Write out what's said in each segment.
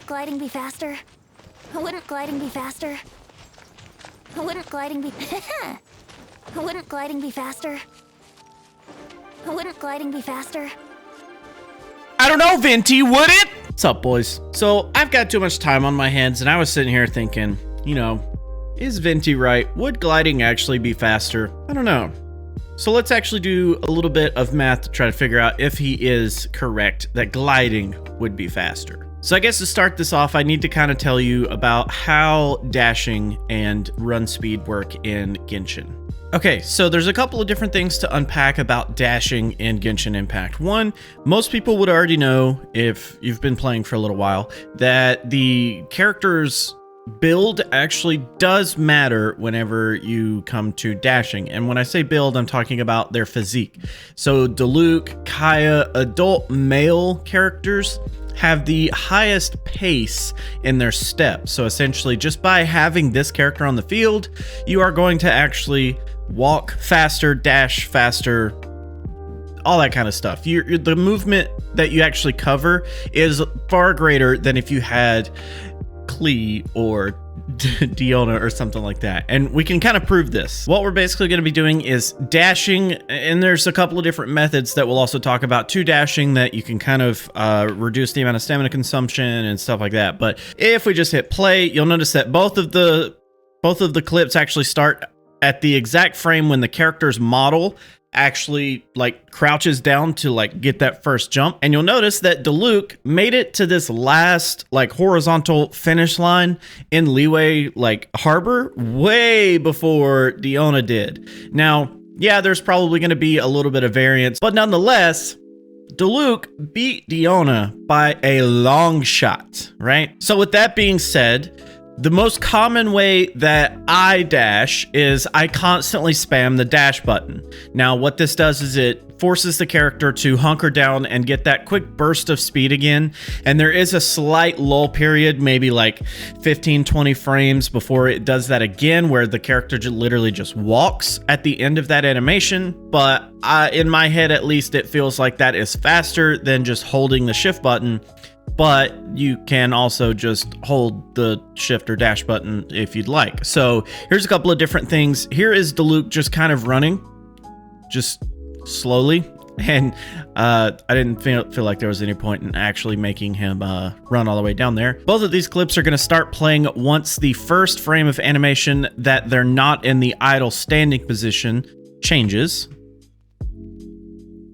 Wouldn't gliding be faster? Wouldn't gliding be faster? Wouldn't gliding be... Wouldn't gliding be faster? Wouldn't gliding be faster? I don't know, Venti, would it? What's up, boys? So I've got too much time on my hands, and I was sitting here thinking, you know, is Venti right? Would gliding actually be faster? I don't know. So let's actually do a little bit of math to try to figure out if he is correct that gliding would be faster. So I guess to start this off, I need to kind of tell you about how dashing and run speed work in Genshin. Okay, so there's a couple of different things to unpack about dashing in Genshin Impact. One, most people would already know, if you've been playing for a little while, that the character's build actually does matter whenever you come to dashing. And when I say build, I'm talking about their physique. So Diluc, Kaya, adult male characters have the highest pace in their steps. So essentially, just by having this character on the field, you are going to actually walk faster, dash faster, all that kind of stuff. The movement that you actually cover is far greater than if you had Klee or Diona or something like that. And we can kind of prove this. What we're basically going to be doing is dashing, and there's a couple of different methods that we'll also talk about to dashing that you can kind of reduce the amount of stamina consumption and stuff like that. But if we just hit play, you'll notice that both of the clips actually start at the exact frame when the character's model actually like crouches down to like get that first jump. And you'll notice that Diluc made it to this last like horizontal finish line in Leeway like Harbor way before Diona did. Now, yeah, there's probably going to be a little bit of variance, but nonetheless, Diluc beat Diona by a long shot, right? So with that being said, the most common way that I dash is I constantly spam the dash button. Now, what this does is it forces the character to hunker down and get that quick burst of speed again. And there is a slight lull period, maybe like 15-20 frames before it does that again, where the character literally just walks at the end of that animation. But in my head, at least, it feels like that is faster than just holding the shift button. But you can also just hold the shift or dash button if you'd like. So here's a couple of different things. Here is Diluc just kind of running, just slowly. And I didn't feel like there was any point in actually making him run all the way down there. Both of these clips are going to start playing once the first frame of animation that they're not in the idle standing position changes.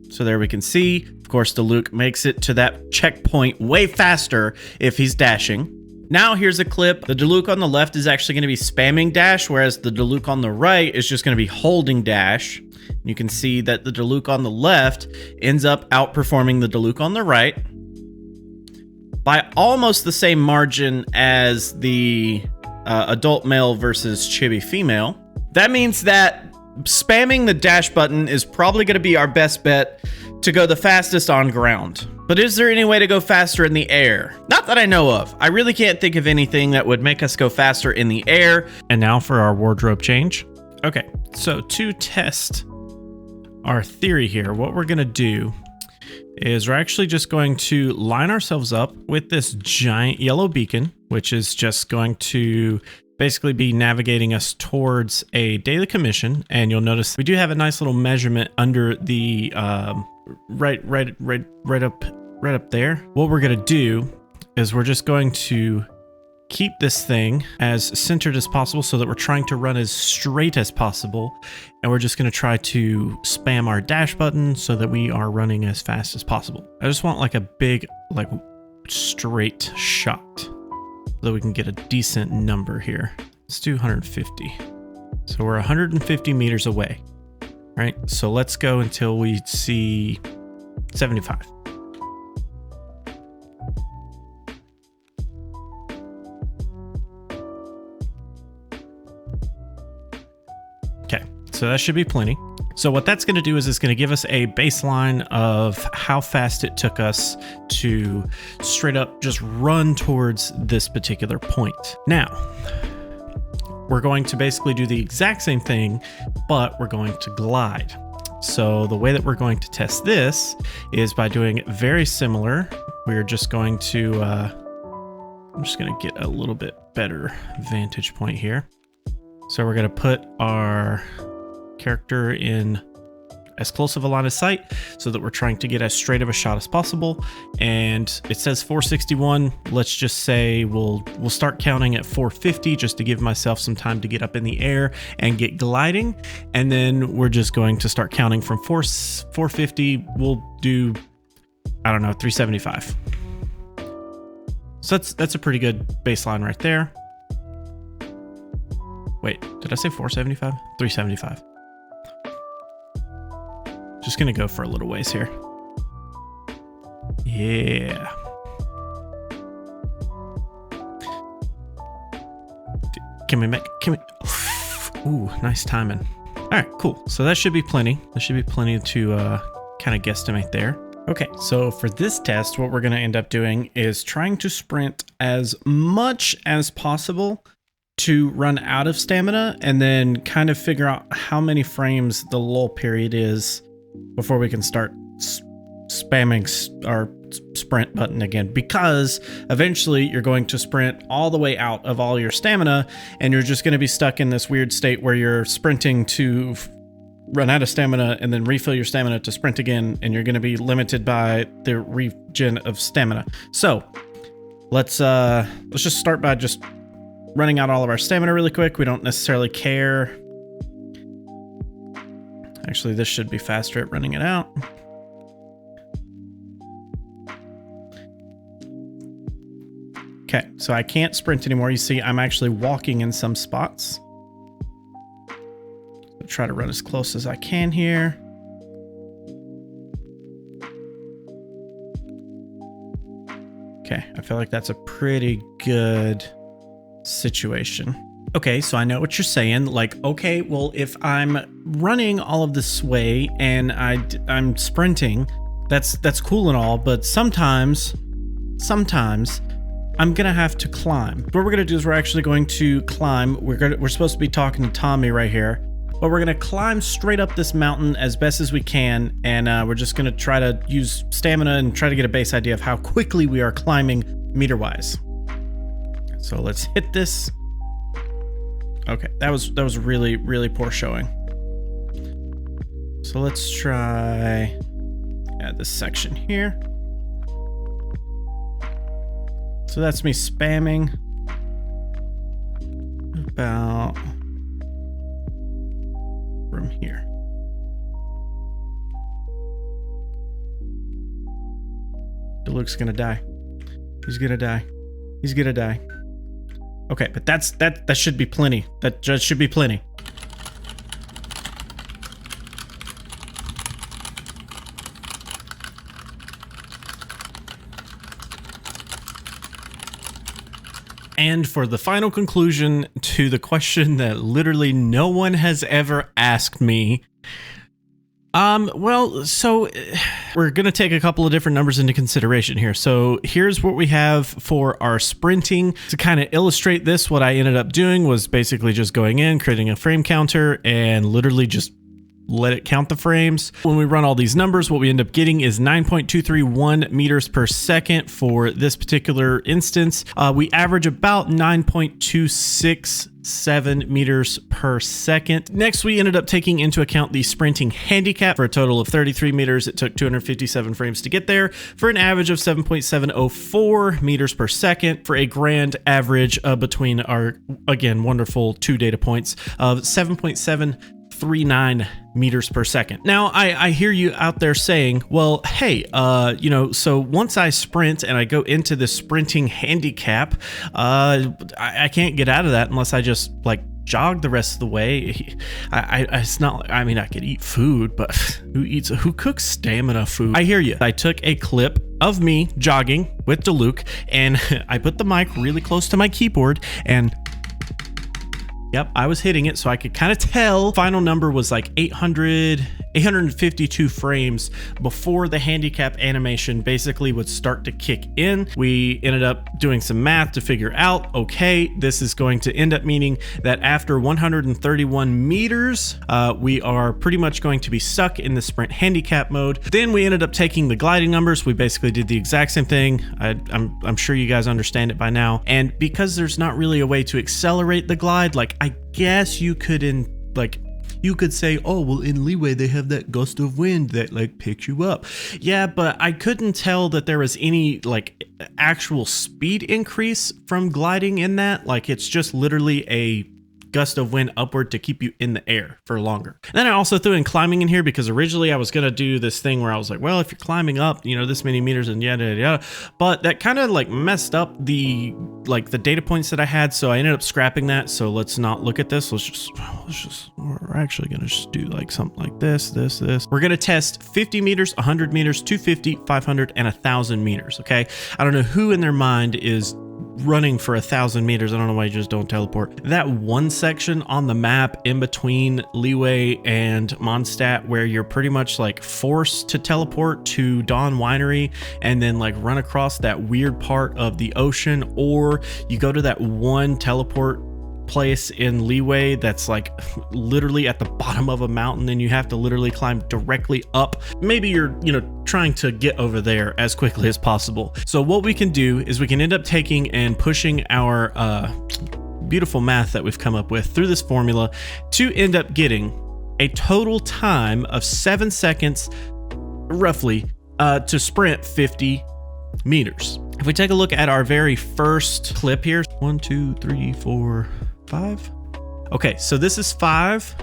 So there we can see, of course, Diluc makes it to that checkpoint way faster if he's dashing. Now here's a clip. The Diluc on the left is actually going to be spamming dash, whereas the Diluc on the right is just going to be holding dash. You can see that the Diluc on the left ends up outperforming the Diluc on the right by almost the same margin as the adult male versus chibi female. That means that spamming the dash button is probably going to be our best bet to go the fastest on ground. But is there any way to go faster in the air? Not that I know of. I really can't think of anything that would make us go faster in the air. And now for our wardrobe change. Okay, so to test our theory here, what we're going to do is we're actually just going to line ourselves up with this giant yellow beacon, which is just going to basically be navigating us towards a daily commission. And you'll notice we do have a nice little measurement under the right up there. What we're going to do is we're just going to keep this thing as centered as possible so that we're trying to run as straight as possible. And we're just going to try to spam our dash button so that we are running as fast as possible. I just want like a big, like straight shot so that we can get a decent number here. Let's do 150. So we're 150 meters away, right? So let's go until we see 75. Okay, so that should be plenty. So what that's going to do is it's going to give us a baseline of how fast it took us to straight up just run towards this particular point. Now, we're going to basically do the exact same thing, but we're going to glide. So the way that we're going to test this is by doing very similar. We're just going to I'm just gonna get a little bit better vantage point here. So we're gonna put our character in as close of a line of sight so that we're trying to get as straight of a shot as possible. And it says 461. Let's just say we'll start counting at 450 just to give myself some time to get up in the air and get gliding. And then we're just going to start counting from 450. We'll do, I don't know, 375. So that's a pretty good baseline right there. Wait, did I say 475? 375. Just gonna go for a little ways here. Yeah. Can we? Ooh, nice timing. All right, cool. So that should be plenty. That should be plenty to kind of guesstimate there. Okay, so for this test, what we're gonna end up doing is trying to sprint as much as possible to run out of stamina, and then kind of figure out how many frames the lull period is before we can start spamming our sprint button again, because eventually you're going to sprint all the way out of all your stamina, and you're just going to be stuck in this weird state where you're sprinting to run out of stamina and then refill your stamina to sprint again, and you're going to be limited by the regen of stamina. So let's just start by just running out all of our stamina really quick. We don't necessarily care. Actually, this should be faster at running it out. Okay, so I can't sprint anymore. You see, I'm actually walking in some spots. I'll try to run as close as I can here. Okay, I feel like that's a pretty good situation. Okay, so I know what you're saying. Like, okay, well, if I'm running all of this way and I'm sprinting, that's cool and all, but sometimes I'm gonna have to climb. What we're gonna do is we're actually going to climb. We're supposed to be talking to Tommy right here, but we're gonna climb straight up this mountain as best as we can, and we're just gonna try to use stamina and try to get a base idea of how quickly we are climbing meter-wise. So let's hit this. Okay, that was really, really poor showing. So let's try add this section here. So that's me spamming about from here. Luke's gonna die. He's gonna die. He's gonna die. Okay, but that should be plenty. That just should be plenty. And for the final conclusion to the question that literally no one has ever asked me. Well, so we're going to take a couple of different numbers into consideration here. So here's what we have for our sprinting. To kind of illustrate this, what I ended up doing was basically just going in, creating a frame counter, and literally just let it count the frames. When we run all these numbers, what we end up getting is 9.231 meters per second for this particular instance. We average about 9.267 meters per second. Next, we ended up taking into account the sprinting handicap. For a total of 33 meters, it took 257 frames to get there, for an average of 7.704 meters per second, for a grand average between our, again, wonderful 2 data points of 7.739 meters per second. Now, I hear you out there saying, well, hey, so once I sprint and I go into the sprinting handicap, I can't get out of that unless I just like jog the rest of the way. It's not, I mean, I could eat food, but who cooks stamina food? I hear you. I took a clip of me jogging with DeLuke, and I put the mic really close to my keyboard, and yep, I was hitting it, so I could kind of tell. Final number was like 800 852 frames before the handicap animation basically would start to kick in. We ended up doing some math to figure out, okay, this is going to end up meaning that after 131 meters, we are pretty much going to be stuck in the sprint handicap mode. Then we ended up taking the gliding numbers. We basically did the exact same thing. I'm sure you guys understand it by now. And because there's not really a way to accelerate the glide, like I guess you could you could say, oh, well, in leeway, they have that gust of wind that like picks you up. Yeah, but I couldn't tell that there was any like actual speed increase from gliding in that. Like it's just literally a gust of wind upward to keep you in the air for longer. And then I also threw in climbing in here because originally I was going to do this thing where I was like, well, if you're climbing up, you know, this many meters and yada, yada, yada. But that kind of like messed up the data points that I had. So I ended up scrapping that. So let's not look at this. We're actually going to just do like something like this. We're going to test 50 meters, 100 meters, 250, 500, and 1,000 meters. Okay. I don't know who in their mind is running for 1,000 meters. I don't know why you just don't teleport. That one section on the map in between Leeway and Mondstadt where you're pretty much like forced to teleport to Dawn Winery and then like run across that weird part of the ocean, or you go to that one teleport place in Leeway that's like literally at the bottom of a mountain and you have to literally climb directly up. Maybe you're, trying to get over there as quickly as possible. So what we can do is we can end up taking and pushing our beautiful math that we've come up with through this formula to end up getting a total time of 7 seconds roughly to sprint 50 meters. If we take a look at our very first clip here, 1, 2, 3, 4, 5. Okay, so this is 5.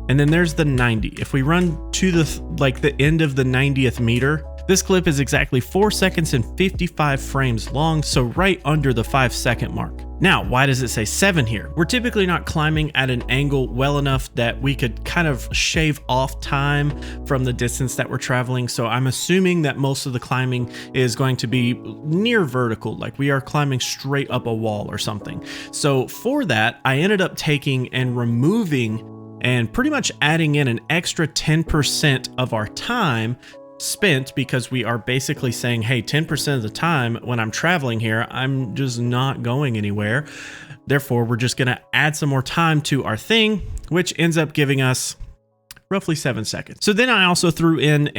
And then there's the 90. If we run to the end of the 90th meter, this clip is exactly 4 seconds and 55 frames long, so right under the 5-second mark. Now, why does it say 7 here? We're typically not climbing at an angle well enough that we could kind of shave off time from the distance that we're traveling. So I'm assuming that most of the climbing is going to be near vertical, like we are climbing straight up a wall or something. So for that, I ended up taking and removing and pretty much adding in an extra 10% of our time spent, because we are basically saying, hey, 10% of the time when I'm traveling here, I'm just not going anywhere. Therefore, we're just going to add some more time to our thing, which ends up giving us roughly 7 seconds. So then I also threw in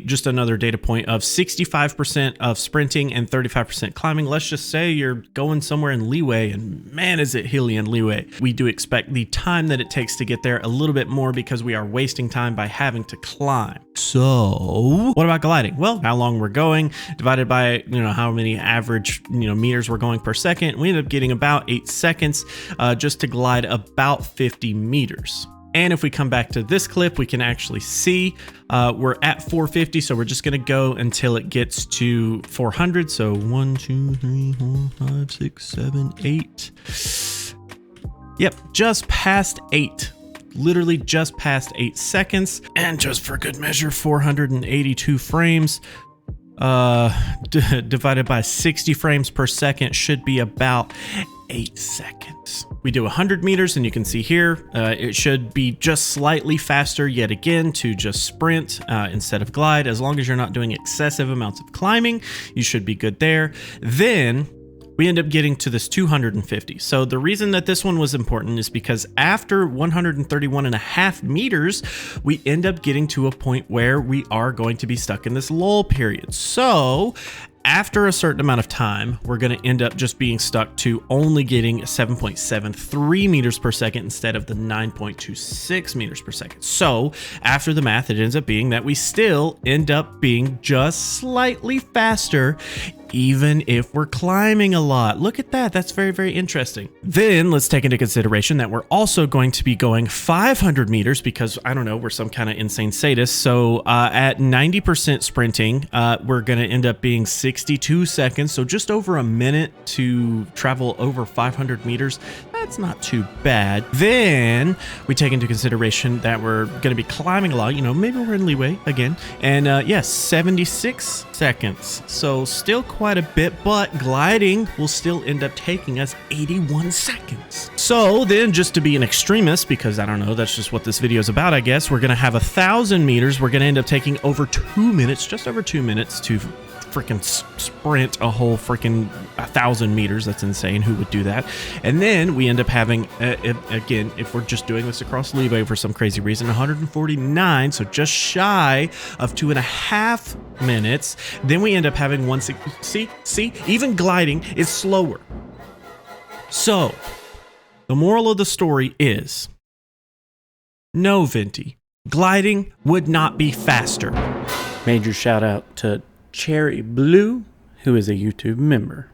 just another data point of 65% of sprinting and 35% climbing. Let's just say you're going somewhere in Leeway, and man, is it hilly in Leeway. We do expect the time that it takes to get there a little bit more because we are wasting time by having to climb. So what about gliding? Well, how long we're going divided by, how many average, meters we're going per second. We end up getting about 8 seconds just to glide about 50 meters. And if we come back to this clip, we can actually see we're at 450. So we're just going to go until it gets to 400. So 1, 2, 3, 4, 5, 6, 7, 8. Yep, just past 8. Literally just past 8 seconds. And just for good measure, 482 frames divided by 60 frames per second should be about 8 seconds. We do 100 meters and you can see here, it should be just slightly faster yet again to just sprint instead of glide. As long as you're not doing excessive amounts of climbing, you should be good there. Then we end up getting to this 250. So the reason that this one was important is because after 131.5 meters, we end up getting to a point where we are going to be stuck in this lull period. So after a certain amount of time, we're going to end up just being stuck to only getting 7.73 meters per second instead of the 9.26 meters per second. So after the math, it ends up being that we still end up being just slightly faster, even if we're climbing a lot. Look at that. That's very, very interesting. Then let's take into consideration that we're also going to be going 500 meters because, I don't know, we're some kind of insane sadist. So at 90% sprinting, we're going to end up being 62 seconds. So just over a minute to travel over 500 meters. That's not too bad. Then we take into consideration that we're going to be climbing a lot. Maybe we're in leeway again. And yes, 76 seconds. So still quite a bit, but gliding will still end up taking us 81 seconds. So then, just to be an extremist, because I don't know, that's just what this video is about, I guess, we're going to have 1,000 meters. We're going to end up taking over 2 minutes, just over 2 minutes to freaking sprint a whole freaking 1,000 meters. That's insane. Who would do that? And then we end up having, again, if we're just doing this across Leeway for some crazy reason, 149, so just shy of 2.5 minutes. Then we end up having see, even gliding is slower. So the moral of the story is, no, Venti, gliding would not be faster. Major shout out to Cherry Blue, who is a YouTube member.